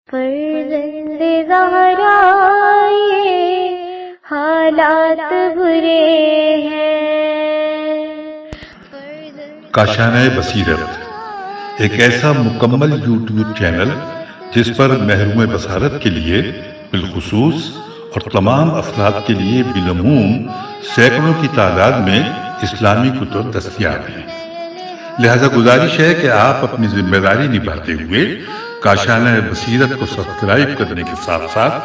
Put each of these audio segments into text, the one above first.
فرزند زہرا یہ حالات برے ہیں۔ کاشانہ بصیرت ایک ایسا مکمل یوٹیوب چینل جس پر محروم بصارت کے لیے بالخصوص اور تمام افراد کے لیے بالعموم سینکڑوں کی تعداد میں اسلامی کتب دستیاب ہیں۔ لہذا گزارش ہے کہ آپ اپنی ذمہ داری نبھاتے ہوئے کاشانہ بصیرت کو سبسکرائب کرنے کے ساتھ ساتھ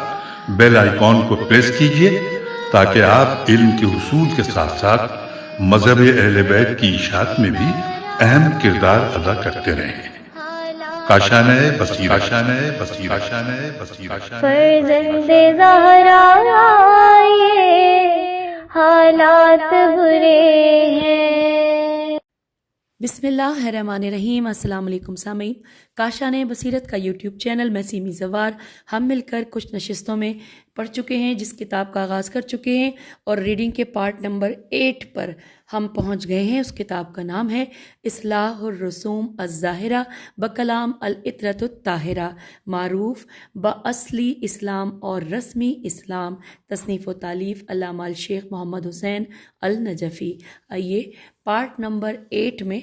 بیل آئیکن کو پریس کیجیے تاکہ آپ علم کے حصول کے ساتھ ساتھ مذہب اہل بیت کی اشاعت میں بھی اہم کردار ادا کرتے رہیں۔ کاشانہ بصیرت۔ فرزند زہرا یہ حالات برے ہیں۔ بسم اللہ الرحمن الرحیم۔ السلام علیکم سامعین، کاشانہ بصیرت کا یوٹیوب چینل میں سیمی زوار ہم مل کر کچھ نشستوں میں پڑھ چکے ہیں، جس کتاب کا آغاز کر چکے ہیں اور ریڈنگ کے پارٹ نمبر 8 پر ہم پہنچ گئے ہیں۔ اس کتاب کا نام ہے اصلاح الرسوم الظاہرہ بکلام العطرۃ الطاہرہ، معروف باصلی اسلام اور رسمی اسلام، تصنیف و تالیف علامہ الشیخ محمد حسین النجفی۔ آئیے پارٹ نمبر 8 میں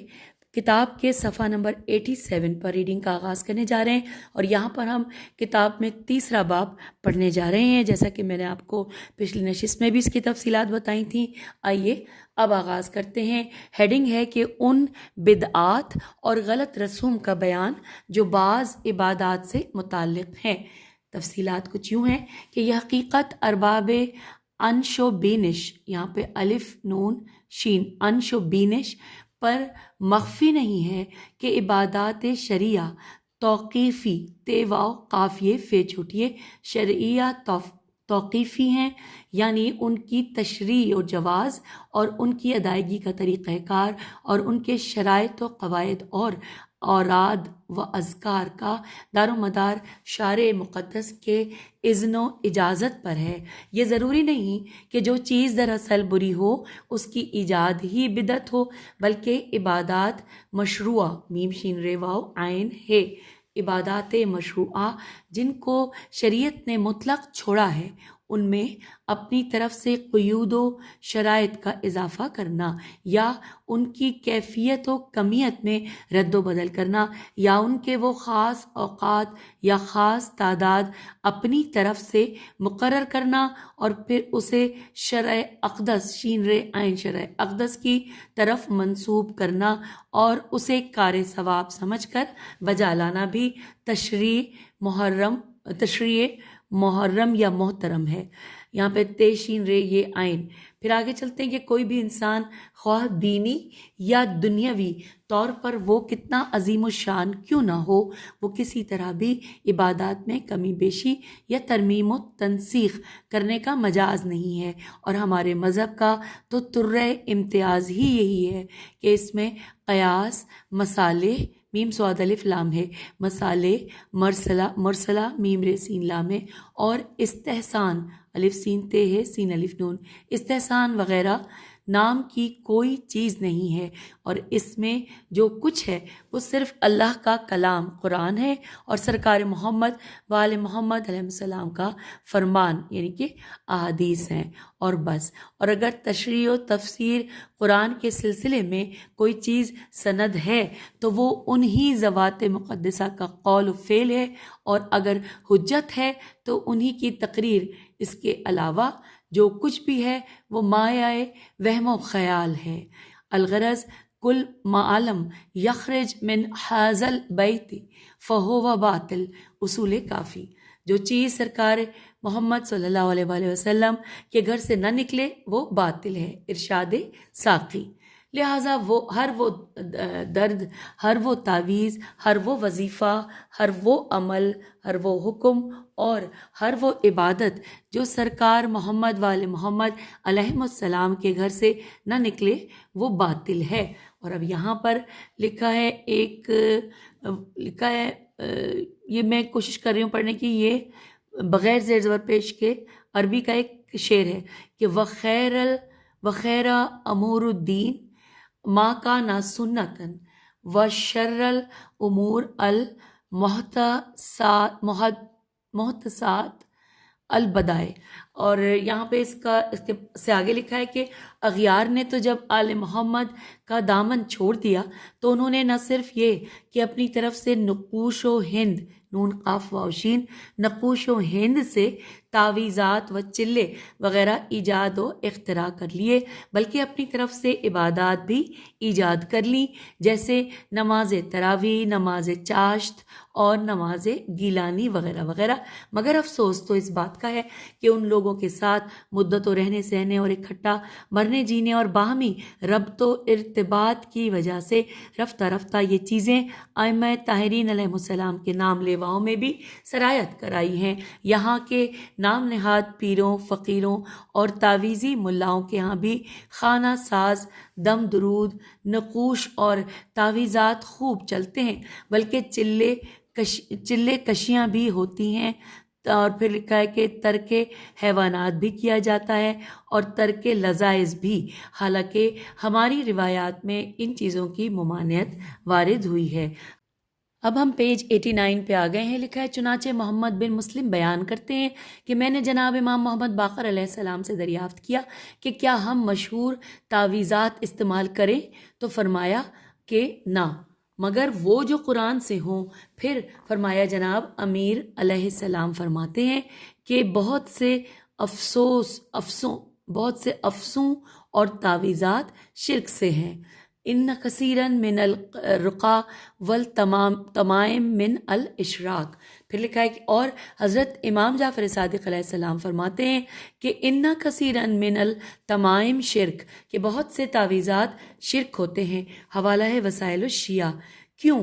کتاب کے صفحہ نمبر 87 پر ریڈنگ کا آغاز کرنے جا رہے ہیں، اور یہاں پر ہم کتاب میں تیسرا باب پڑھنے جا رہے ہیں، جیسا کہ میں نے آپ کو پچھلی نشست میں بھی اس کی تفصیلات بتائی تھیں۔ آئیے اب آغاز کرتے ہیں۔ ہیڈنگ ہے کہ ان بدعات اور غلط رسوم کا بیان جو بعض عبادات سے متعلق ہیں۔ تفصیلات کچھ یوں ہیں کہ یہ حقیقت ارباب انش و بینش، یہاں پہ الف نون شین، انش و بینش پر مخفی نہیں ہے کہ عبادات شرعیہ توقیفی، تے واو قافیے فے چھوٹیے، شرعیہ توقیفی ہیں، یعنی ان کی تشریع و جواز اور ان کی ادائیگی کا طریقہ کار اور ان کے شرائط و قواعد اور اوراد و اذکار کا دار و مدار شارع مقدس کے اذن و اجازت پر ہے۔ یہ ضروری نہیں کہ جو چیز دراصل بری ہو اس کی ایجاد ہی بدعت ہو، بلکہ عبادات مشروعہ میم شین ر واو عین ہے، عبادات مشروعہ جن کو شریعت نے مطلق چھوڑا ہے، ان میں اپنی طرف سے قیود و شرائط کا اضافہ کرنا، یا ان کی کیفیت و کمیت میں رد و بدل کرنا، یا ان کے وہ خاص اوقات یا خاص تعداد اپنی طرف سے مقرر کرنا اور پھر اسے شرع اقدس شین ر عین شرع اقدس کی طرف منسوب کرنا اور اسے کار ثواب سمجھ کر بجا لانا بھی تشریع محرم یا محترم ہے۔ یہاں پہ تے شین رے یہ عین۔ پھر آگے چلتے ہیں کہ کوئی بھی انسان خواہ دینی یا دنیاوی طور پر وہ کتنا عظیم الشان کیوں نہ ہو، وہ کسی طرح بھی عبادات میں کمی بیشی یا ترمیم و تنسیخ کرنے کا مجاز نہیں ہے، اور ہمارے مذہب کا تو ترہ امتیاز ہی یہی ہے کہ اس میں قیاس، مصالح میم سواد الف لام ہے، مسالے مرسلہ میم ر سین لام ہے، اور استحسان الف سین تے ہے سین الف نون، استحسان وغیرہ نام کی کوئی چیز نہیں ہے، اور اس میں جو کچھ ہے وہ صرف اللہ کا کلام قرآن ہے اور سرکار محمد وآل محمد علیہ السلام کا فرمان یعنی کہ احادیث ہیں، اور بس۔ اور اگر تشریح و تفسیر قرآن کے سلسلے میں کوئی چیز سند ہے تو وہ انہی ذوات مقدسہ کا قول و فعل ہے، اور اگر حجت ہے تو انہی کی تقریر۔ اس کے علاوہ جو کچھ بھی ہے وہ مایہ وہم و خیال ہے۔ الغرض کل معلم یخرج من حاضل بیت فہو باطل، اصول کافی۔ جو چیز سرکار محمد صلی اللہ علیہ وآلہ وسلم کے گھر سے نہ نکلے وہ باطل ہے، ارشاد ساقی۔ لہٰذا ہر وہ درد، ہر وہ تعویذ، ہر وہ وظیفہ، ہر وہ عمل، ہر وہ حکم اور ہر وہ عبادت جو سرکار محمد وآل محمد علیہ السلام کے گھر سے نہ نکلے وہ باطل ہے۔ اور اب یہاں پر لکھا ہے یہ میں کوشش کر رہی ہوں پڑھنے کی، یہ بغیر زیر زبر پیش کے عربی کا ایک شعر ہے کہ وخیر امور الدین ما کانا سنتن وشر الامور محتسات البدائے. اور یہاں پہ اس کے سے آگے لکھا ہے کہ اغیار نے تو جب آل محمد کا دامن چھوڑ دیا تو انہوں نے نہ صرف یہ کہ اپنی طرف سے نقوش و ہند، نون قاف واو شین، نقوش و ہند سے تعویذات و چلے وغیرہ ایجاد و اختراع کر لیے، بلکہ اپنی طرف سے عبادات بھی ایجاد کر لی، جیسے نماز تراویح، نماز چاشت اور نماز گیلانی وغیرہ وغیرہ. مگر افسوس تو اس بات کا ہے کہ ان لوگوں کے ساتھ مدت و رہنے سہنے اور اکٹھا مرنے جینے اور باہمی ربط و ارتباط کی وجہ سے رفتہ رفتہ یہ چیزیں ائمہ طاہرین علیہ السلام کے نام لیواؤں میں بھی سرایت کرائی ہیں. یہاں کے نام نہاد پیروں، فقیروں اور تعویذی ملاؤں کے ہاں بھی خانہ ساز، دم درود، نقوش اور تعویذات خوب چلتے ہیں، بلکہ چلے کشیاں بھی ہوتی ہیں. اور پھر لکھا ہے کہ ترک حیوانات بھی کیا جاتا ہے اور ترک لذائذ بھی، حالانکہ ہماری روایات میں ان چیزوں کی ممانعت وارد ہوئی ہے. اب ہم پیج 89 پہ آ گئے ہیں. لکھا ہے چنانچہ محمد بن مسلم بیان کرتے ہیں کہ میں نے جناب امام محمد باقر علیہ السلام سے دریافت کیا کہ کیا ہم مشہور تعویذات استعمال کریں، تو فرمایا کہ نہ، مگر وہ جو قرآن سے ہوں. پھر فرمایا جناب امیر علیہ السلام فرماتے ہیں کہ بہت سے افسوں اور تعویذات شرک سے ہیں. ان کثیرن من الرقا والتمائم من الاشراق. پھر لکھا ہے کہ اور حضرت امام جعفر صادق علیہ السلام فرماتے ہیں کہ ان کثیرن من التمائم شرک، کہ بہت سے تعویذات شرک ہوتے ہیں. حوالہ ہے وسائل الشیعہ. کیوں؟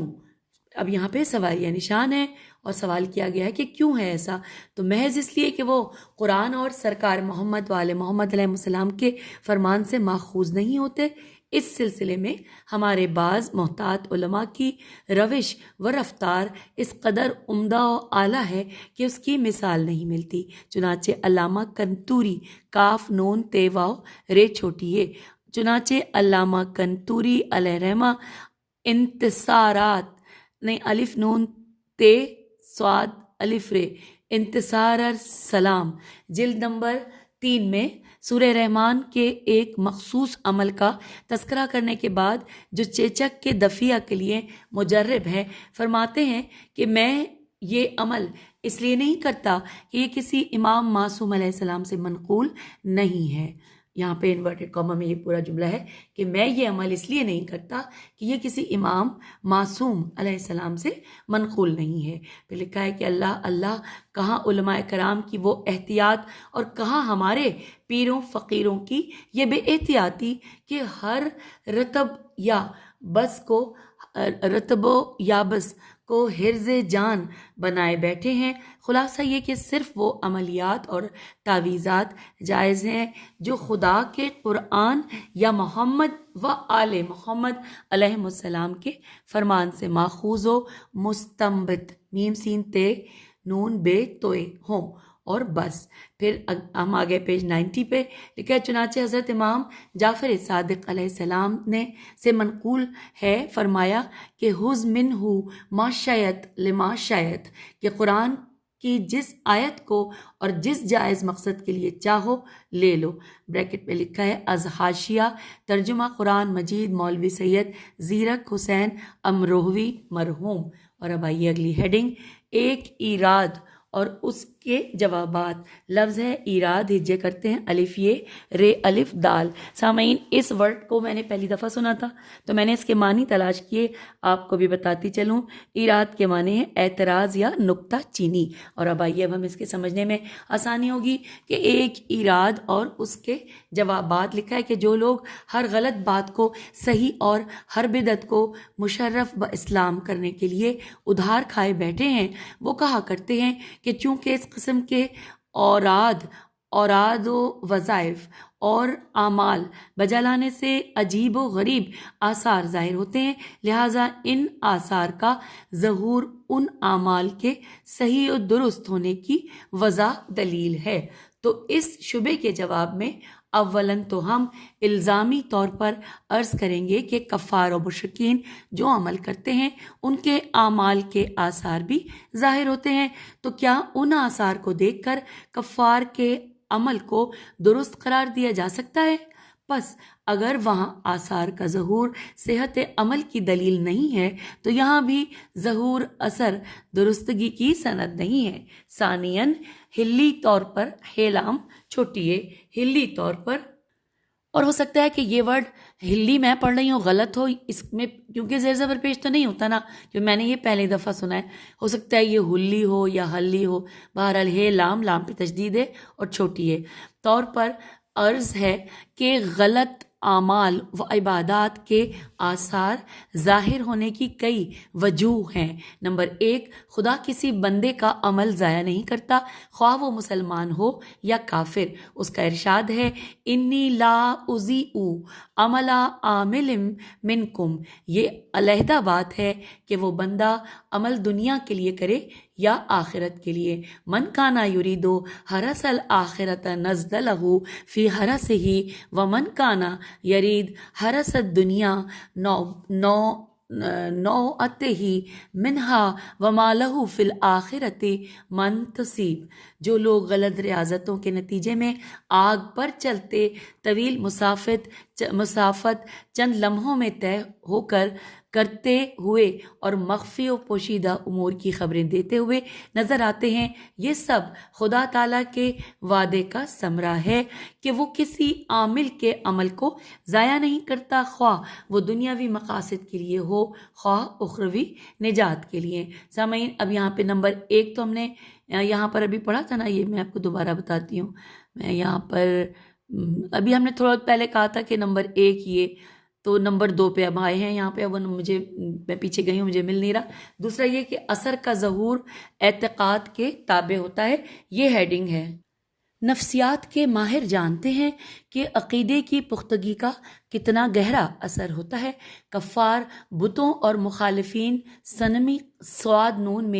اب یہاں پہ سوالیہ نشان ہے اور سوال کیا گیا ہے کہ کیوں ہے ایسا؟ تو محض اس لیے کہ وہ قرآن اور سرکار محمد وآل محمد علیہ السلام کے فرمان سے ماخوذ نہیں ہوتے. اس سلسلے میں ہمارے بعض محتاط علماء کی روش و رفتار اس قدر عمدہ و اعلیٰ ہے کہ اس کی مثال نہیں ملتی. چنانچہ علامہ کنتوری، کاف نون تے واو رے چھوٹی ہے، چنانچہ علامہ کنتوری علیہ رحمہ انتصارات نے الف نون تے سواد الف رے انتصار السلام جلد نمبر 3 میں سورہ رحمان کے ایک مخصوص عمل کا تذکرہ کرنے کے بعد جو چیچک کے دفیہ کے لیے مجرب ہے، فرماتے ہیں کہ میں یہ عمل اس لیے نہیں کرتا کہ یہ کسی امام معصوم علیہ السلام سے منقول نہیں ہے. یہاں پہ انورٹڈ کاما میں یہ پورا جملہ ہے کہ میں یہ عمل اس لیے نہیں کرتا کہ یہ کسی امام معصوم علیہ السلام سے منقول نہیں ہے. پھر لکھا ہے کہ اللہ کہاں علماء کرام کی وہ احتیاط اور کہاں ہمارے پیروں فقیروں کی یہ بے احتیاطی کہ ہر رتب و یابس کو حرز جان بنائے بیٹھے ہیں. خلاصہ یہ کہ صرف وہ عملیات اور تعویذات جائز ہیں جو خدا کے قرآن یا محمد و آل محمد علیہ السلام کے فرمان سے ماخوذ و مستنبت میم سین تے نون بے توئے ہوں اور بس. پھر ہم آگے پیج 90 پہ لکھا ہے چنانچہ حضرت امام جعفر صادق علیہ السلام نے سے منقول ہے، فرمایا کہ حز منہ ما شیت لما شیت، کہ قرآن کی جس آیت کو اور جس جائز مقصد کے لیے چاہو لے لو. بریکٹ میں لکھا ہے از حاشیہ ترجمہ قرآن مجید مولوی سید زیرک حسین امروہوی مرحوم. اور اب آئیے اگلی ہیڈنگ، ایک ایراد اور اس کے جوابات. لفظ ہے ایراد، ہجے کرتے ہیں الف یہ رے الف دال. سامعین اس ورڈ کو میں نے پہلی دفعہ سنا تھا تو میں نے اس کے معنی تلاش کیے، آپ کو بھی بتاتی چلوں. ایراد کے معنی ہے اعتراض یا نکتہ چینی. اور اب آئیے اب ہم اس کے سمجھنے میں آسانی ہوگی کہ ایک ایراد اور اس کے جوابات. لکھا ہے کہ جو لوگ ہر غلط بات کو صحیح اور ہر بدعت کو مشرف با اسلام کرنے کے لیے ادھار کھائے بیٹھے ہیں، وہ کہا کرتے ہیں کہ چونکہ اس قسم کے اوراد و وظائف اور اعمال بجا لانے سے عجیب و غریب آثار ظاہر ہوتے ہیں، لہٰذا ان آثار کا ظہور ان اعمال کے صحیح و درست ہونے کی وضاح دلیل ہے. تو اس شبے کے جواب میں اولن تو ہم الزامی طور پر عرض کریں گے کہ کفار و مشرکین جو عمل کرتے ہیں ان کے اعمال کے آثار بھی ظاہر ہوتے ہیں، تو کیا ان آثار کو دیکھ کر کفار کے عمل کو درست قرار دیا جا سکتا ہے؟ پس اگر وہاں آثار کا ظہور صحت عمل کی دلیل نہیں ہے تو یہاں بھی ظہور اثر درستگی کی سند نہیں ہے۔ ثانیاً ہلی طور پر حیلام چھوٹی ہے، ہلی طور پر، اور ہو سکتا ہے کہ یہ ورڈ ہلی میں پڑھ رہی ہوں غلط ہو، اس میں کیونکہ زیر زبر پیش تو نہیں ہوتا نا، کہ میں نے یہ پہلی دفعہ سنا ہے، ہو سکتا ہے یہ ہلی ہو یا ہلی ہو، بہرحال ہے لام پہ تشدید ہے اور چھوٹی ہے۔ طور پر عرض ہے کہ غلط اعمال و عبادات کے آثار ظاہر ہونے کی کئی وجوہ ہیں۔ نمبر 1، خدا کسی بندے کا عمل ضائع نہیں کرتا، خواہ وہ مسلمان ہو یا کافر۔ اس کا ارشاد ہے انی لا اضیع عمل عامل منکم، یہ علیحدہ بات ہے کہ وہ بندہ عمل دنیا کے لیے کرے یا آخرت کے لیے۔ من کانا یریدو حرث الآخرۃ نزد لہ فی حرثہ ومن کانا یرید حرث الدنیا نوعتہ منہا وما لہ فی الآخرۃ من تصیب۔ جو لوگ غلط ریاضتوں کے نتیجے میں آگ پر چلتے طویل مسافت چند لمحوں میں طے ہو کر کرتے ہوئے اور مخفی و پوشیدہ امور کی خبریں دیتے ہوئے نظر آتے ہیں، یہ سب خدا تعالیٰ کے وعدے کا ثمرہ ہے کہ وہ کسی عامل کے عمل کو ضائع نہیں کرتا، خواہ وہ دنیاوی مقاصد کے لیے ہو خواہ اخروی نجات کے لیے۔ سامعین، اب یہاں پہ نمبر 1 تو ہم نے یہاں پر ابھی پڑھا تھا نا، یہ میں آپ کو دوبارہ بتاتی ہوں۔ میں یہاں پر ابھی ہم نے تھوڑا پہلے کہا تھا کہ نمبر 1 یہ، تو نمبر 2 پہ اب آئے ہیں یہاں پہ، اب میں پیچھے گئی ہوں، مجھے مل نہیں رہا۔ دوسرا یہ کہ اثر کا ظہور اعتقاد کے تابع ہوتا ہے، یہ ہیڈنگ ہے۔ نفسیات کے ماہر جانتے ہیں کہ عقیدے کی پختگی کا کتنا گہرا اثر ہوتا ہے۔ کفار بتوں اور مخالفین صنمی سواد نون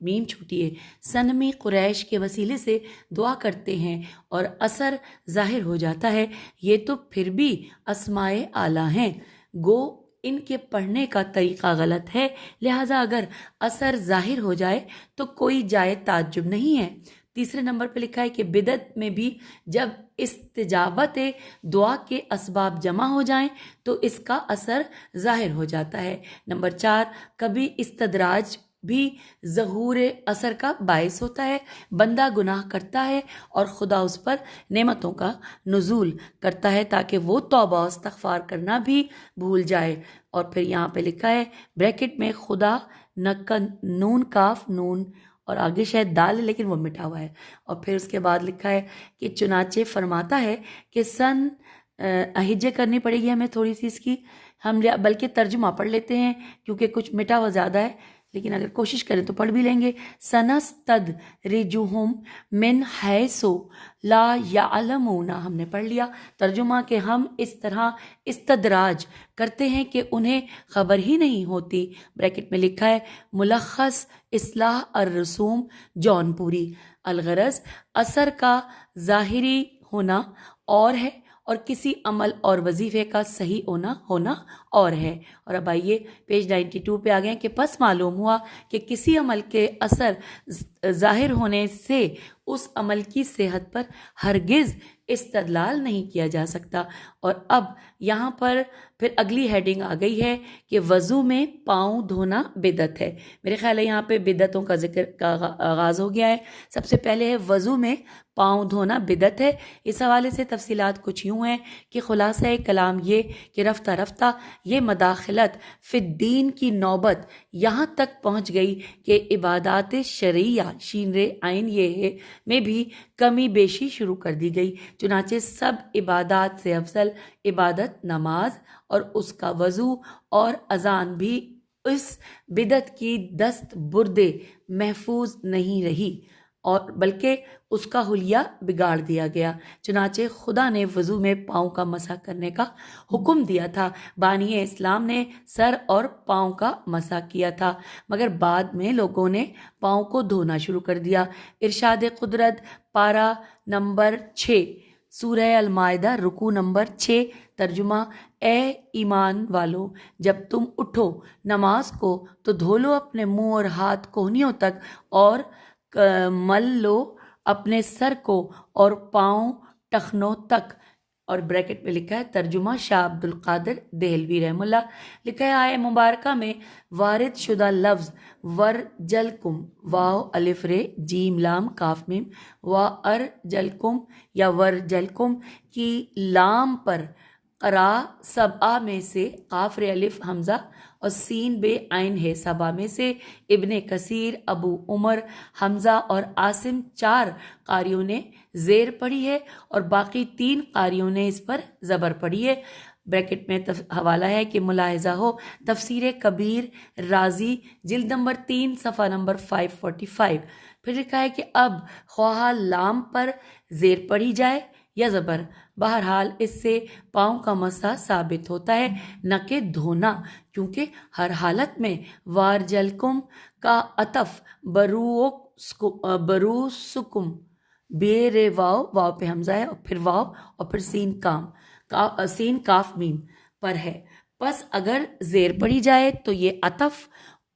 میم چھوٹی ہے صنمی قریش کے وسیلے سے دعا کرتے ہیں اور اثر ظاہر ہو جاتا ہے، یہ تو پھر بھی اسماء اعلیٰ ہیں، گو ان کے پڑھنے کا طریقہ غلط ہے، لہٰذا اگر اثر ظاہر ہو جائے تو کوئی جائے تعجب نہیں ہے۔ تیسرے نمبر پہ لکھا ہے کہ بدعت میں بھی جب استجابت دعا کے اسباب جمع ہو جائیں تو اس کا اثر ظاہر ہو جاتا ہے۔ نمبر 4، کبھی استدراج بھی ظہور اثر کا باعث ہوتا ہے، بندہ گناہ کرتا ہے اور خدا اس پر نعمتوں کا نزول کرتا ہے تاکہ وہ توبہ و استغفار کرنا بھی بھول جائے۔ اور پھر یہاں پہ لکھا ہے بریکٹ میں خدا نون کاف نون اور آگے شاید دال ہے لیکن وہ مٹا ہوا ہے، اور پھر اس کے بعد لکھا ہے کہ چنانچہ فرماتا ہے کہ ہجے کرنی پڑے گی ہمیں تھوڑی سی اس کی، ہم بلکہ ترجمہ پڑھ لیتے ہیں کیونکہ کچھ مٹا ہوا زیادہ ہے، لیکن اگر کوشش کریں تو پڑھ بھی لیں گے۔ سنستدرجہم من حیث لا یعلمون، ہم نے پڑھ لیا ترجمہ کہ ہم اس طرح استدراج کرتے ہیں کہ انہیں خبر ہی نہیں ہوتی۔ بریکٹ میں لکھا ہے ملخص اصلاح الرسوم جون پوری، الغرض اثر کا ظاہری ہونا اور ہے اور کسی عمل اور وظیفے کا صحیح ہونا اور ہے۔ اور اب آئیے پیج 92 پہ آ گئے کہ پس معلوم ہوا کہ کسی عمل کے اثر ظاہر ہونے سے اس عمل کی صحت پر ہرگز استدلال نہیں کیا جا سکتا۔ اور اب یہاں پر پھر اگلی ہیڈنگ آ گئی ہے کہ وضو میں پاؤں دھونا بدعت ہے۔ میرے خیال ہے یہاں پہ بدعتوں کا ذکر کا آغاز ہو گیا ہے۔ سب سے پہلے ہے وضو میں پاؤں دھونا بدعت ہے۔ اس حوالے سے تفصیلات کچھ یوں ہیں کہ خلاصہ کلام یہ کہ رفتہ رفتہ یہ مداخلت فی الدین کی نوبت یہاں تک پہنچ گئی کہ عبادات شرعیہ شین رے عین یہ ہے میں بھی کمی بیشی شروع کر دی گئی، چنانچہ سب عبادات سے افضل عبادت نماز اور اس کا وضو اور اذان بھی اس بدعت کی دست بردے محفوظ نہیں رہی اور بلکہ اس کا حلیہ بگاڑ دیا گیا۔ چنانچہ خدا نے وضو میں پاؤں کا مسح کرنے کا حکم دیا تھا، بانی اسلام نے سر اور پاؤں کا مسح کیا تھا، مگر بعد میں لوگوں نے پاؤں کو دھونا شروع کر دیا۔ ارشاد قدرت پارہ نمبر 6 سورہ المائدہ رکوع نمبر 6. ترجمہ: اے ایمان والو، جب تم اٹھو نماز کو تو دھو لو اپنے منہ اور ہاتھ کہنیوں تک اور مل لو اپنے سر کو اور پاؤں ٹخنوں تک. اور بریکٹ میں لکھا ہے ترجمہ شاہ عبد القادر دہلوی رحم اللہ. لکھا ہے آیہ مبارکہ میں وارد شدہ لفظ ورجلکم واو الف رے جیم لام کاف میم وارجلکم یا ورجلکم کی لام پر قرا سبعہ میں سے قاف رے الف حمزہ اور سین بے عین ہے سبا میں سے ابن کثیر، ابو عمر، حمزہ اور عاصم 4 قاریوں نے زیر پڑھی ہے اور باقی 3 قاریوں نے اس پر زبر پڑھی ہے. بریکٹ میں حوالہ ہے کہ ملاحظہ ہو تفسیر کبیر رازی جلد نمبر 3 صفحہ نمبر 545. پھر لکھا ہے کہ اب خواہ لام پر زیر پڑھی جائے یا زبر، بہرحال اس سے پاؤں کا مسح ثابت ہوتا ہے نہ کہ دھونا، کیونکہ ہر حالت میں وارجلکم کا عطف بروسکم بے رے واو پہ حمزہ ہے اور پھر واو اور پھر سین کاف میم پر ہے. پس اگر زیر پڑھی جائے تو یہ عطف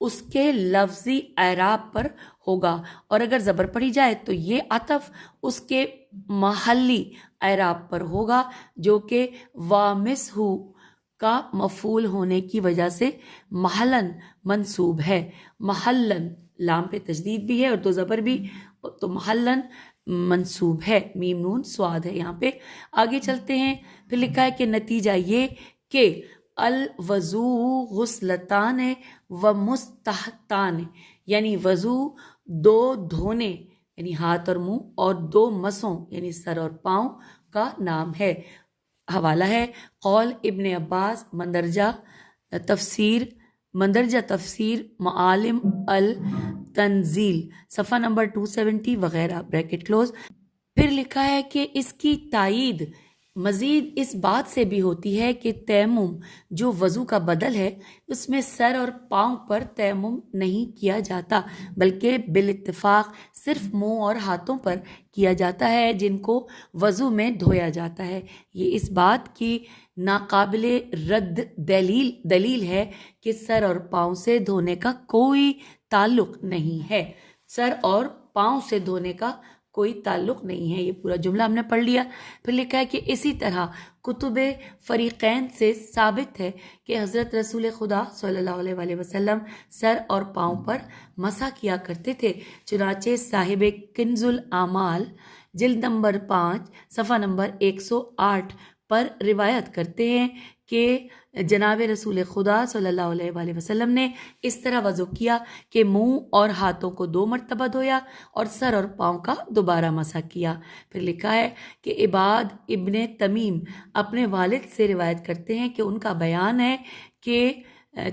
اس کے لفظی اعراب پر ہوگا اور اگر زبر پڑھی جائے تو یہ عطف اس کے محلی اعراب پر ہوگا جو کہ وامسہو کا مفعول ہونے کی وجہ سے محلن منصوب ہے. محلن لام پہ تجدید بھی ہے اور 2 زبر بھی، تو محلن منصوب ہے، میم نون سواد ہے یہاں پہ. آگے چلتے ہیں. پھر لکھا ہے کہ نتیجہ یہ کہ الوضو غسلتان و مستحتان، یعنی وضو 2 دھونے یعنی ہاتھ اور منہ اور 2 مسوں یعنی سر اور پاؤں کا نام ہے. حوالہ ہے قول ابن عباس مندرجہ تفسیر معالم التنزیل صفحہ نمبر 270 وغیرہ بریکٹ کلوز. پھر لکھا ہے کہ اس کی تائید مزید اس بات سے بھی ہوتی ہے کہ تیمم جو وضو کا بدل ہے اس میں سر اور پاؤں پر تیمم نہیں کیا جاتا بلکہ بالاتفاق صرف منہ اور ہاتھوں پر کیا جاتا ہے جن کو وضو میں دھویا جاتا ہے. یہ اس بات کی ناقابل رد دلیل ہے کہ سر اور پاؤں سے دھونے کا کوئی تعلق نہیں ہے. سر اور پاؤں سے دھونے کا کوئی تعلق نہیں ہے. یہ پورا جملہ ہم نے پڑھ لیا. پھر لکھا ہے کہ اسی طرح کتب فریقین سے ثابت ہے کہ حضرت رسول خدا صلی اللہ علیہ وآلہ وسلم سر اور پاؤں پر مسح کیا کرتے تھے. چنانچہ صاحب کنز الاعمال جلد نمبر 5 صفحہ نمبر 108 پر روایت کرتے ہیں کہ جناب رسول خدا صلی اللہ علیہ وآلہ وسلم نے اس طرح وضو کیا کہ منہ اور ہاتھوں کو 2 مرتبہ دھویا اور سر اور پاؤں کا دوبارہ مسح کیا. پھر لکھا ہے کہ عباد ابن تمیم اپنے والد سے روایت کرتے ہیں کہ ان کا بیان ہے کہ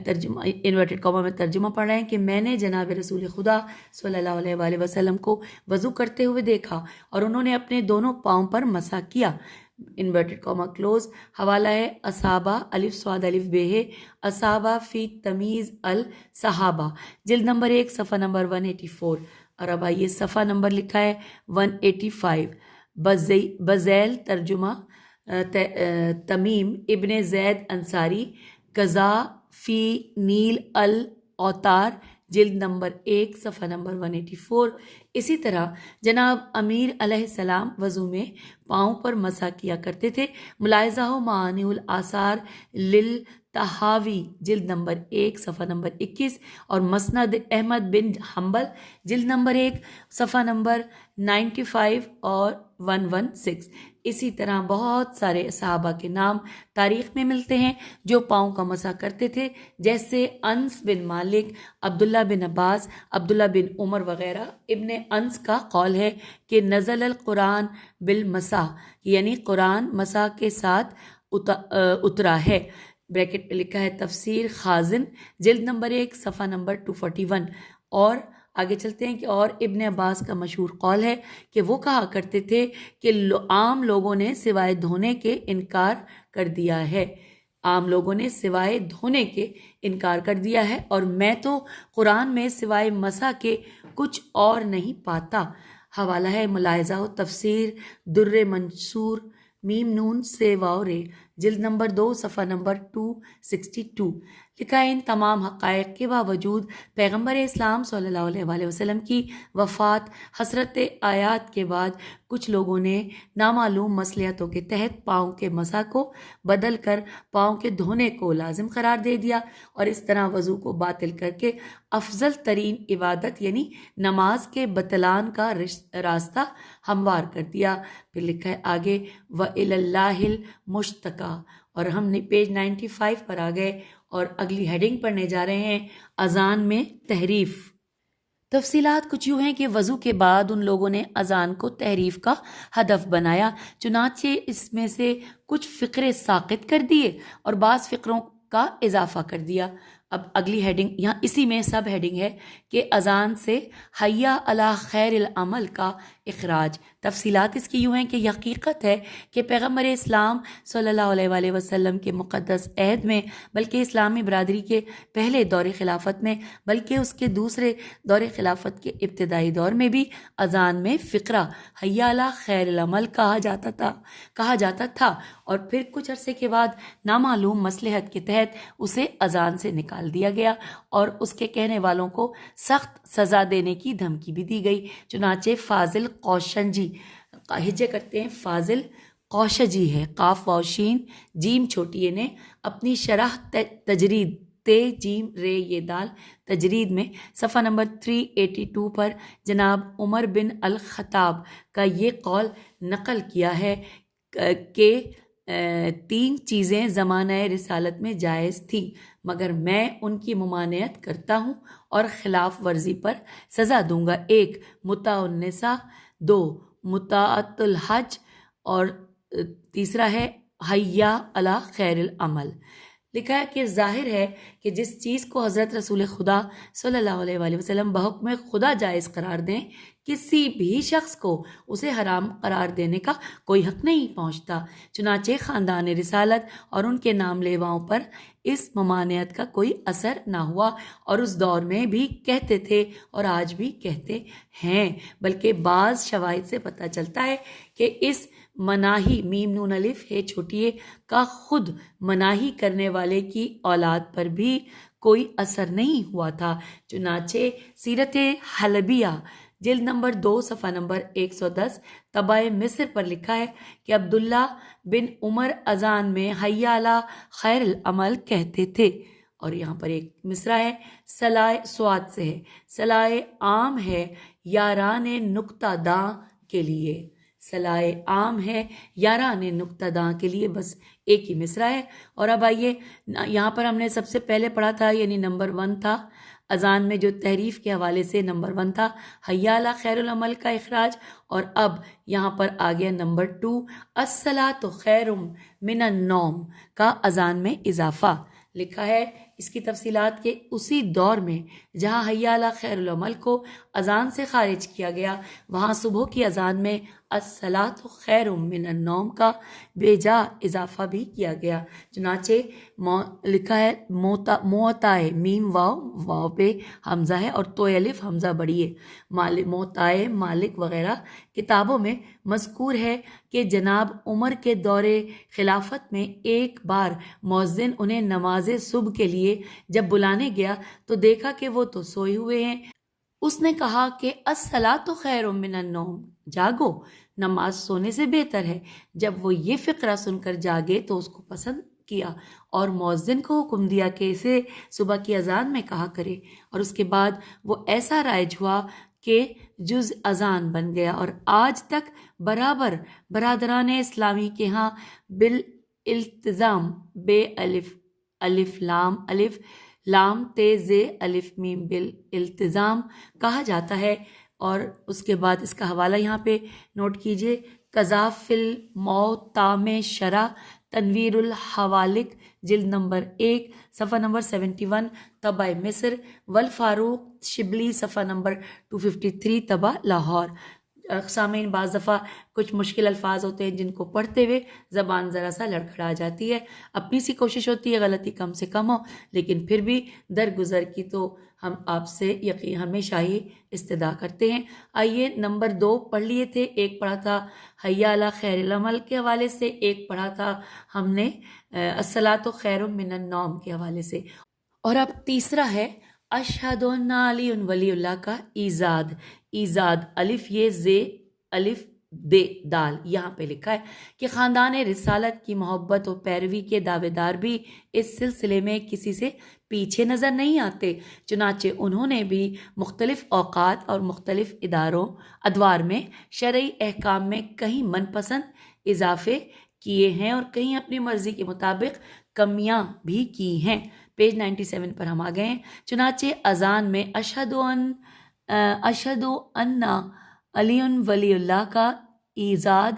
ترجمہ انورٹڈ کاما میں ترجمہ پڑھ رہے ہیں کہ میں نے جناب رسول خدا صلی اللہ علیہ وآلہ وسلم کو وضو کرتے ہوئے دیکھا اور انہوں نے اپنے دونوں پاؤں پر مسح کیا. Inverted comma close. حوالہ ہے اصابہ الف صاد الف بے ہے اصابہ فی تمیز الصحابہ جلد نمبر 1 صفحہ نمبر 184 اور اب آئیے صفحہ نمبر لکھا ہے 185. بذیل ترجمہ تمیم ابن زید انصاری قضا فی نیل الاوتار جلد نمبر 1 صفحہ نمبر 184. اسی طرح جناب امیر علیہ السلام وضو میں پاؤں پر مسح کیا کرتے تھے. ملاحظہ ہو معانی الآثار للطحاوی جلد نمبر 1 صفحہ نمبر 21 اور مسند احمد بن حنبل جلد نمبر 1 صفحہ نمبر 95 اور 116. اسی طرح بہت سارے صحابہ کے نام تاریخ میں ملتے ہیں جو پاؤں کا مسح کرتے تھے، جیسے انس بن مالک، عبداللہ بن عباس، عبداللہ بن عمر وغیرہ. ابن انس کا قول ہے کہ نزل القرآن بالمسح، یعنی قرآن مسح کے ساتھ اترا ہے. بریکٹ پہ لکھا ہے تفسیر خازن جلد نمبر 1 صفحہ نمبر 241. اور آگے چلتے ہیں کہ اور ابن عباس کا مشہور قول ہے کہ وہ کہا کرتے تھے کہ عام لوگوں نے سوائے دھونے کے انکار کر دیا ہے. عام لوگوں نے سوائے دھونے کے انکار کر دیا ہے اور میں تو قرآن میں سوائے مسح کے کچھ اور نہیں پاتا. حوالہ ہے ملاحظہ و تفسیر در منصور میم نون سے واو رے، جلد نمبر 2 صفحہ نمبر 262۔ لکھا ہے ان تمام حقائق کے باوجود پیغمبر اسلام صلی اللہ علیہ وآلہ وسلم کی وفات حسرت آیات کے بعد کچھ لوگوں نے نامعلوم مصلحتوں کے تحت پاؤں کے مسح کو بدل کر پاؤں کے دھونے کو لازم قرار دے دیا، اور اس طرح وضو کو باطل کر کے افضل ترین عبادت یعنی نماز کے بطلان کا راستہ ہموار کر دیا۔ پھر لکھا ہے آگے وَإِلَى اللَّهِ الْمُشْتَكَى، اور ہم نے پیج 95 پر آ گئے اور اگلی ہیڈنگ پڑھنے جا رہے ہیں اذان میں تحریف۔ تفصیلات کچھ یوں ہیں کہ وضو کے بعد ان لوگوں نے اذان کو تحریف کا ہدف بنایا، چنانچہ اس میں سے کچھ فقرے ساقط کر دیے اور بعض فقروں کا اضافہ کر دیا۔ اب اگلی ہیڈنگ، یہاں اسی میں سب ہیڈنگ ہے کہ اذان سے حیا علی خیر العمل کا اخراج۔ تفصیلات اس کی یوں ہیں کہ یہ حقیقت ہے کہ پیغمبر اسلام صلی اللہ علیہ وآلہ وسلم کے مقدس عہد میں، بلکہ اسلامی برادری کے پہلے دور خلافت میں، بلکہ اس کے دوسرے دور خلافت کے ابتدائی دور میں بھی اذان میں فقرہ حیا علی خیر العمل کہا جاتا تھا، اور پھر کچھ عرصے کے بعد نامعلوم مصلحت کے تحت اسے اذان سے نکال دیا گیا اور اس کے کہنے والوں کو سخت سزا دینے کی دھمکی بھی دی گئی۔ چنانچہ فاضل قوشنجی، ہجے کرتے ہیں فاضل قوشجی ہے، قاف واو شین جیم چھوٹی نے اپنی شرح تجرید تے جیم رے یہ دال تجرید میں صفحہ نمبر 382 پر جناب عمر بن الخطاب کا یہ قول نقل کیا ہے کہ 3 چیزیں زمانہ رسالت میں جائز تھیں، مگر میں ان کی ممانعت کرتا ہوں اور خلاف ورزی پر سزا دوں گا۔ 1 متاع النساء، 2 متاعۃ الحج، اور تیسرا ہے حیا علی خیر العمل۔ لکھا ہے کہ ظاہر ہے کہ جس چیز کو حضرت رسول خدا صلی اللہ علیہ وآلہ وسلم بحکم خدا جائز قرار دیں، کسی بھی شخص کو اسے حرام قرار دینے کا کوئی حق نہیں پہنچتا۔ چنانچہ خاندان رسالت اور ان کے نام لیواؤں پر اس ممانعت کا کوئی اثر نہ ہوا، اور اس دور میں بھی کہتے تھے اور آج بھی کہتے ہیں، بلکہ بعض شواہد سے پتہ چلتا ہے کہ اس مناہی میم نون الف ہے چھوٹی کا خود مناہی کرنے والے کی اولاد پر بھی کوئی اثر نہیں ہوا تھا۔ چنانچہ سیرت حلبیہ جلد نمبر 2 صفحہ نمبر 110 طبع مصر پر لکھا ہے کہ عبداللہ بن عمر اذان میں حیا علی خیر العمل کہتے تھے، اور یہاں پر ایک مصرع ہے صلاح سواد سے ہے، صلاح عام ہے یاران نقطہ داں کے لیے، صلاح عام ہے یاران نقطہ داں کے لیے، بس ایک ہی مصرع ہے۔ اور اب آئیے یہاں پر ہم نے سب سے پہلے پڑھا تھا، یعنی نمبر 1 تھا اذان میں جو تحریف کے حوالے سے نمبر 1 تھا حیا علی خیر العمل کا اخراج، اور اب یہاں پر آ گیا نمبر 2 الصلاۃ خیر من النوم کا اذان میں اضافہ۔ لکھا ہے اس کی تفصیلات کے اسی دور میں جہاں حیا علی خیر العمل کو اذان سے خارج کیا گیا، وہاں صبح کی اذان میں الصلاۃ خیر من النوم کا بے جا اضافہ بھی کیا گیا۔ چنانچہ لکھا ہے موتع میم واو پہ حمزہ ہے اور تو الف حمزہ بڑی ہے، موتع مالک وغیرہ کتابوں میں مذکور ہے کہ جناب عمر کے دور خلافت میں ایک بار مؤذن انہیں نماز صبح کے لیے جب بلانے گیا تو دیکھا کہ وہ تو سوئے ہوئے ہیں۔ اس نے کہا کہ الصلاۃ خیر من النوم، جاگو، نماز سونے سے بہتر ہے۔ جب وہ یہ فقرہ سن کر جاگے تو اس کو پسند کیا اور مؤذن کو حکم دیا کہ اسے صبح کی اذان میں کہا کرے، اور اس کے بعد وہ ایسا رائج ہوا کہ جز اذان بن گیا، اور آج تک برابر برادران اسلامی کے ہاں بالالتزام بے الف لام تے زے الف میم بالالتزام کہا جاتا ہے۔ اور اس کے بعد اس کا حوالہ یہاں پہ نوٹ کیجئے، قذاف الموتام شرح تنویر الحوالق جلد نمبر 1 صفحہ نمبر 71 طبع مصر، والفاروق شبلی صفحہ نمبر 253 طبع لاہور۔ سامعین بعض دفعہ کچھ مشکل الفاظ ہوتے ہیں جن کو پڑھتے ہوئے زبان ذرا سا لڑکھڑا جاتی ہے، اپنی سی کوشش ہوتی ہے غلطی کم سے کم ہو، لیکن پھر بھی درگزر کی تو ہم آپ سے یقین ہمیشہ ہی استدعا کرتے ہیں۔ آئیے نمبر 2 پڑھ لیے تھے، ایک پڑھا تھا حیا علی خیر العمل کے حوالے سے، ایک پڑھا تھا ہم نے الصلاۃ خیر من النوم کے حوالے سے، اور اب تیسرا ہے اشہد ان علی ولی اللہ کا ایزاد۔ ایزاد الف یہ زے الف دے دال، یہاں پہ لکھا ہے کہ خاندان رسالت کی محبت و پیروی کے دعوے دار بھی اس سلسلے میں کسی سے پیچھے نظر نہیں آتے، چنانچہ انہوں نے بھی مختلف اوقات اور مختلف ادوار میں شرعی احکام میں کہیں من پسند اضافے کیے ہیں اور کہیں اپنی مرضی کے مطابق کمیاں بھی کی ہیں۔ پیج 97 پر ہم آ گئے ہیں۔ چنانچہ اذان میں اشہد ان علی ولی اللہ کا ایزاد،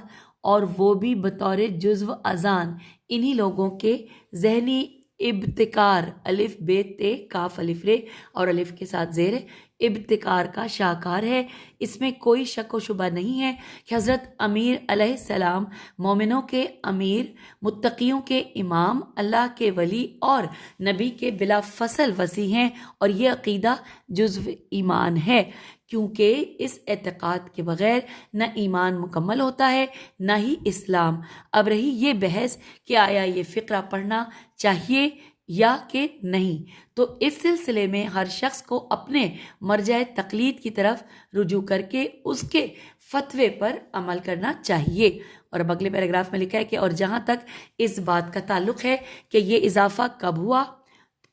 اور وہ بھی بطور جزو اذان، انہی لوگوں کے ذہنی ابتکار الف بے تے کاف الف رے اور الف کے ساتھ زیر ابتکار کا شاہکار ہے۔ اس میں کوئی شک و شبہ نہیں ہے کہ حضرت امیر علیہ السلام مومنوں کے امیر، متقیوں کے امام، اللہ کے ولی اور نبی کے بلا فصل وسیع ہیں، اور یہ عقیدہ جزو ایمان ہے، کیونکہ اس اعتقاد کے بغیر نہ ایمان مکمل ہوتا ہے نہ ہی اسلام۔ اب رہی یہ بحث کہ آیا یہ فقرہ پڑھنا چاہیے یا کہ نہیں، تو اس سلسلے میں ہر شخص کو اپنے مرجع تقلید کی طرف رجوع کر کے اس کے فتوے پر عمل کرنا چاہیے۔ اور اب اگلے پیراگراف میں لکھا ہے کہ اور جہاں تک اس بات کا تعلق ہے کہ یہ اضافہ کب ہوا،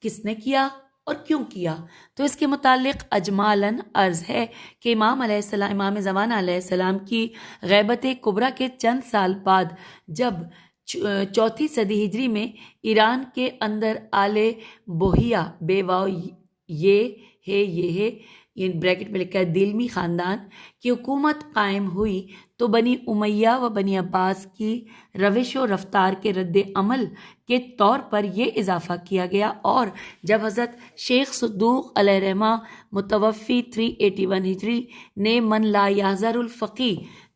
کس نے کیا اور کیوں کیا، تو اس کے متعلق اجمالاً عرض ہے کہ امام زمانہ علیہ السلام کی غیبت کبریٰ کے چند سال بعد، جب 4 صدی ہجری میں ایران کے اندر آل بوہیا بے واو یہ ہے یہ بریکٹ میں لکھا ہے دیلمی خاندان کی حکومت قائم ہوئی، تو بنی امیہ و بنی عباس کی روش و رفتار کے رد عمل کے طور پر یہ اضافہ کیا گیا، اور جب حضرت شیخ صدوق علیہ رحمہ متوفی 381 ہجری نے من لا یحذر الفقی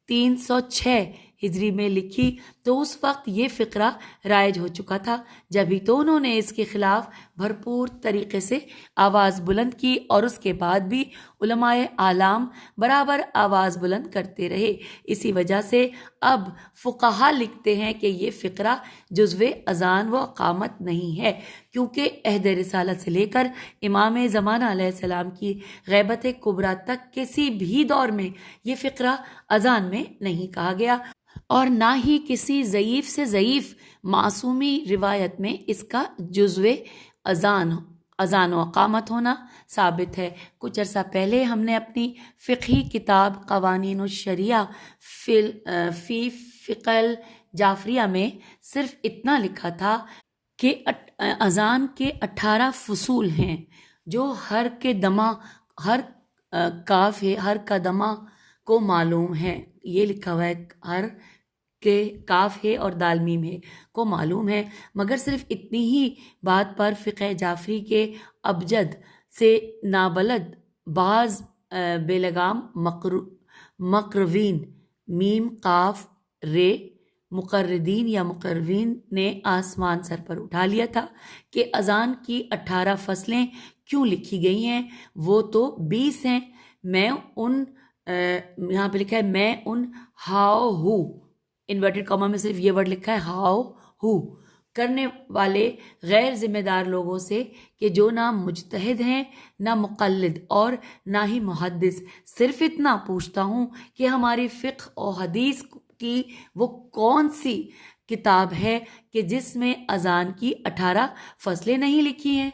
306 ہجری میں لکھی، تو اس وقت یہ فقرہ رائج ہو چکا تھا، جبھی تو انہوں نے اس کے خلاف بھرپور طریقے سے آواز بلند کی، اور اس کے بعد بھی علماء اعلام برابر آواز بلند کرتے رہے۔ اسی وجہ سے اب فقہا لکھتے ہیں کہ یہ فقرہ جزو اذان و اقامت نہیں ہے، کیونکہ عہد رسالت سے لے کر امام زمانہ علیہ السلام کی غیبت کبریٰ تک کسی بھی دور میں یہ فقرہ اذان میں نہیں کہا گیا، اور نہ ہی کسی ضعیف سے ضعیف معصومی روایت میں اس کا جزو اذان و اقامت ہونا ثابت ہے۔ کچھ عرصہ پہلے ہم نے اپنی فقہی کتاب قوانین الشریعہ فی فقہ الجعفریہ میں صرف اتنا لکھا تھا کہ اذان کے 18 فصول ہیں، جو ہر کاف ہے، ہر کا دمہ کو معلوم ہے، یہ لکھا ہوا ہے، ہر کے کاف ہے اور دال میم ہے کو معلوم ہے، مگر صرف اتنی ہی بات پر فقہ جعفری کے ابجد سے نابلد بعض بے لگام مقررین میم قاف رے مقردین یا مقررین نے آسمان سر پر اٹھا لیا تھا کہ اذان کی 18 فصلیں کیوں لکھی گئی ہیں، وہ تو 20 ہیں۔ میں ان یہاں پہ لکھا ہے میں in how who inverted Cama میں صرف یہ ورڈ لکھا ہے ہاؤ ہو کرنے والے غیر ذمہ دار لوگوں سے کہ جو نہ مجتہد ہیں نہ مقلد اور نہ ہی محدث، صرف اتنا پوچھتا ہوں کہ ہماری فقہ و حدیث کی وہ کون سی کتاب ہے کہ جس میں اذان کی 18 فصلیں نہیں لکھی ہیں؟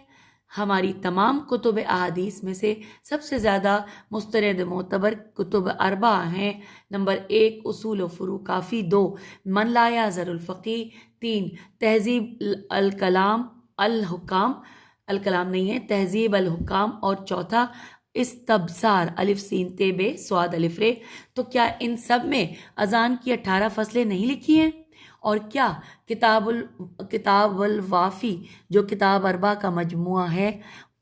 ہماری تمام کتب احادیث میں سے سب سے زیادہ مستند معتبر کتب 4 ہیں۔ نمبر 1 اصول و فروع کافی، 2 من لا یحذر الفقی، 3 تہذیب الکلام نہیں ہے، تہذیب الحکام، اور 4 استبصار الف سین تے بے سواد الف رے۔ تو کیا ان سب میں اذان کی 18 فصلیں نہیں لکھی ہیں؟ اور کیا کتاب الوافی جو کتاب 4 کا مجموعہ ہے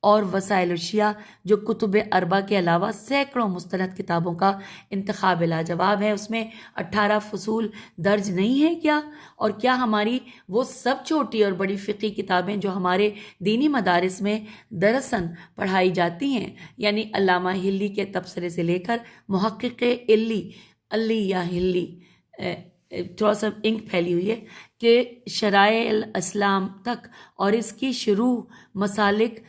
اور وسائل الشیعہ جو کتب اربع کے علاوہ سینکڑوں مستند کتابوں کا انتخاب لاجواب ہے، اس میں 18 فصول درج نہیں ہے کیا؟ اور کیا ہماری وہ سب چھوٹی اور بڑی فقہی کتابیں جو ہمارے دینی مدارس میں درساً پڑھائی جاتی ہیں، یعنی علامہ ہلی کے تبصرے سے لے کر محقق علی یا ہلی، تھوڑا سا انک پھیلی ہوئی ہے، کہ شرائع الاسلام تک، اور اس کی شروع مسالک،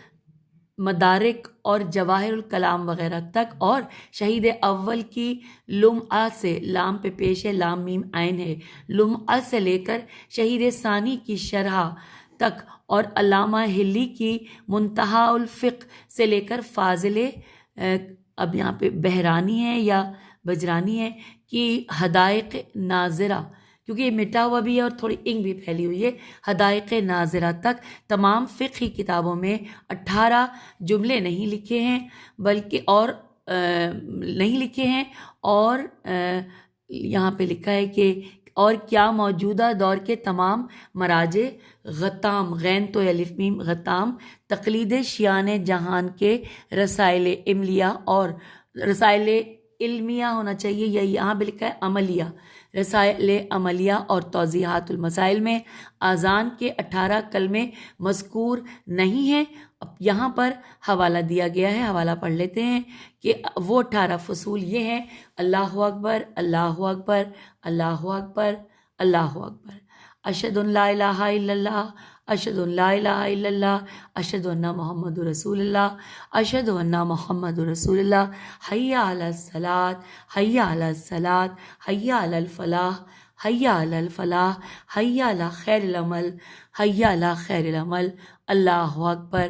مدارک اور جواہر الکلام وغیرہ تک، اور شہید اول کی لمعہ سے، لام پہ پیش ہے، لام میم عین ہے، لمعہ سے لے کر شہید ثانی کی شرح تک، اور علامہ ہلی کی منتہا الفقہ سے لے کر فاضل، اب یہاں پہ بہرانی ہے یا بجرانی ہے، کہ حدائق ناظرہ، کیونکہ یہ مٹا ہوا بھی ہے اور تھوڑی انک بھی پھیلی ہوئی ہے، حدائق ناظرہ تک تمام فقہی کتابوں میں 18 جملے نہیں لکھے ہیں، بلکہ اور نہیں لکھے ہیں، اور یہاں پہ لکھا ہے کہ اور کیا موجودہ دور کے تمام مراجع غطام، غین تو الف میم غطام، تقلید شیعان جہان کے رسائل عملیہ اور رسائل علمیہ ہونا چاہیے، یا یہاں بھی لکھا ہے عملیہ، رسائل عملیہ اور توضیحات المسائل میں اذان کے 18 کلمے مذکور نہیں ہیں۔ اب یہاں پر حوالہ دیا گیا ہے، حوالہ پڑھ لیتے ہیں کہ وہ 18 فصول یہ ہیں: اللہ اکبر، اللہ اکبر، اللہ اکبر، اللہ اکبر، اشہد ان لا الہ الا اللہ، اشہد ان لا الہ الا اللہ، اشہد ان محمد رسول اللہ، اشہد ان محمد رسول اللہ، حی علی الصلاۃ، حی علی الصلاۃ، حی علی الفلاح، حی علی الفلاح، حی علی خیر العمل، حی علی خیر العمل، اللہ اکبر۔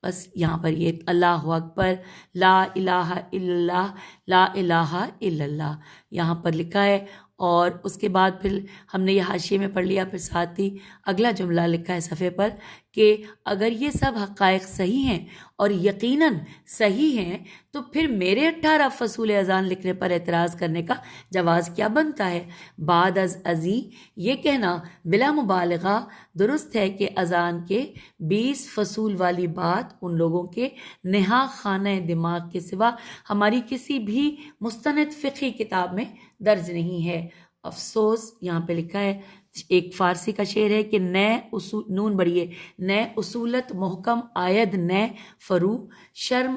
بس یہاں پر یہ اللہ اکبر، لا الہ الا اللہ، لا الہ الا اللہ یہاں پر لکھا ہے، اور اس کے بعد پھر ہم نے یہ حاشیے میں پڑھ لیا، پھر ساتھ ہی اگلا جملہ لکھا ہے صفحے پر کہ اگر یہ سب حقائق صحیح ہیں اور یقیناً صحیح ہیں تو پھر میرے 18 فصول اذان لکھنے پر اعتراض کرنے کا جواز کیا بنتا ہے؟ بعد از ازیں یہ کہنا بلا مبالغہ درست ہے کہ اذان کے 20 فصول والی بات ان لوگوں کے نہا خانہ دماغ کے سوا ہماری کسی بھی مستند فقہی کتاب میں درج نہیں ہے۔ افسوس، یہاں پہ لکھا ہے، ایک فارسی کا شعر ہے کہ نئے اصول، نون بڑھیے، نئے اصولت محکم آید نئے فرو، شرم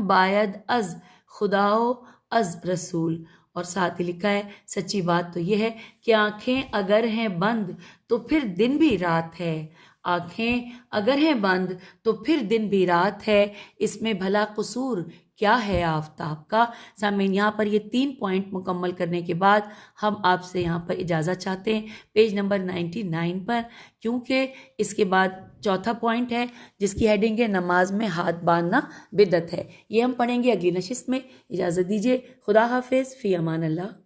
باید از خداو از رسول۔ اور ساتھ ہی لکھا ہے سچی بات تو یہ ہے کہ آنکھیں اگر ہیں بند تو پھر دن بھی رات ہے، آنکھیں اگر ہیں بند تو پھر دن بھی رات ہے، اس میں بھلا قصور کیا ہے آفتاب کا۔ سامعین، یہاں پر یہ 3 پوائنٹ مکمل کرنے کے بعد ہم آپ سے یہاں پر اجازت چاہتے ہیں پیج نمبر 99 پر، کیونکہ اس کے بعد چوتھا پوائنٹ ہے جس کی ہیڈنگ ہے نماز میں ہاتھ باندھنا بدعت ہے۔ یہ ہم پڑھیں گے اگلی نشست میں۔ اجازت دیجیے، خدا حافظ، فی امان اللہ۔